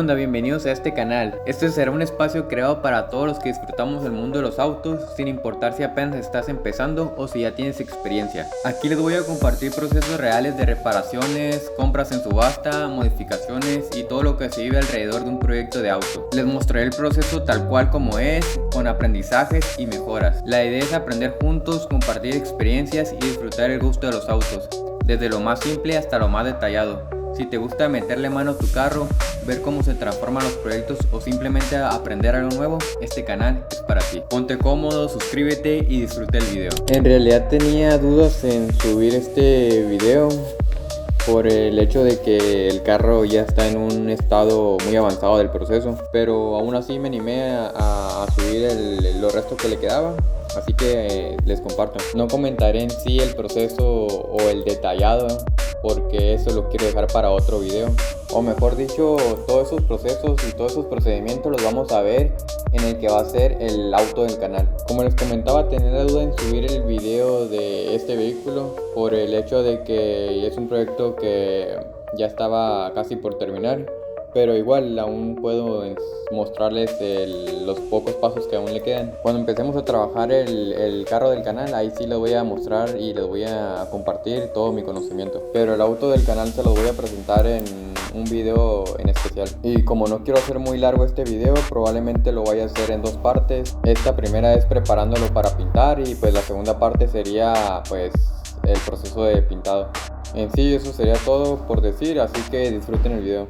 onda? Bienvenidos a este canal. Este será un espacio creado para todos los que disfrutamos del mundo de los autos, sin importar si apenas estás empezando o si ya tienes experiencia. Aquí les voy a compartir procesos reales de reparaciones, compras en subasta, modificaciones y todo lo que se vive alrededor de un proyecto de auto. Les mostraré el proceso tal cual como es, con aprendizajes y mejoras. La idea es aprender juntos, compartir experiencias y disfrutar el gusto de los autos, desde lo más simple hasta lo más detallado. Si te gusta meterle mano a tu carro, ver cómo se transforman los proyectos o simplemente aprender algo nuevo, este canal es para ti. Ponte cómodo, suscríbete y disfruta el video. En realidad tenía dudas en subir este video por el hecho de que el carro ya está en un estado muy avanzado del proceso, pero aún así me animé a subir los restos que le quedaban. Así que les comparto. No comentaré en sí el proceso o el detallado, porque eso lo quiero dejar para otro video. O mejor dicho, todos esos procesos y todos esos procedimientos los vamos a ver en el que va a ser el auto del canal. Como les comentaba, tenía la duda en subir el video de este vehículo por el hecho de que es un proyecto que ya estaba casi por terminar, pero igual aún puedo mostrarles los pocos pasos que aún le quedan. Cuando empecemos a trabajar el carro del canal, ahí sí les voy a mostrar y les voy a compartir todo mi conocimiento, pero el auto del canal se los voy a presentar en un video en especial. Y como no quiero hacer muy largo este video, probablemente lo vaya a hacer en dos partes. Esta primera es preparándolo para pintar y pues la segunda parte sería pues el proceso de pintado. En sí eso sería todo por decir, así que disfruten el video.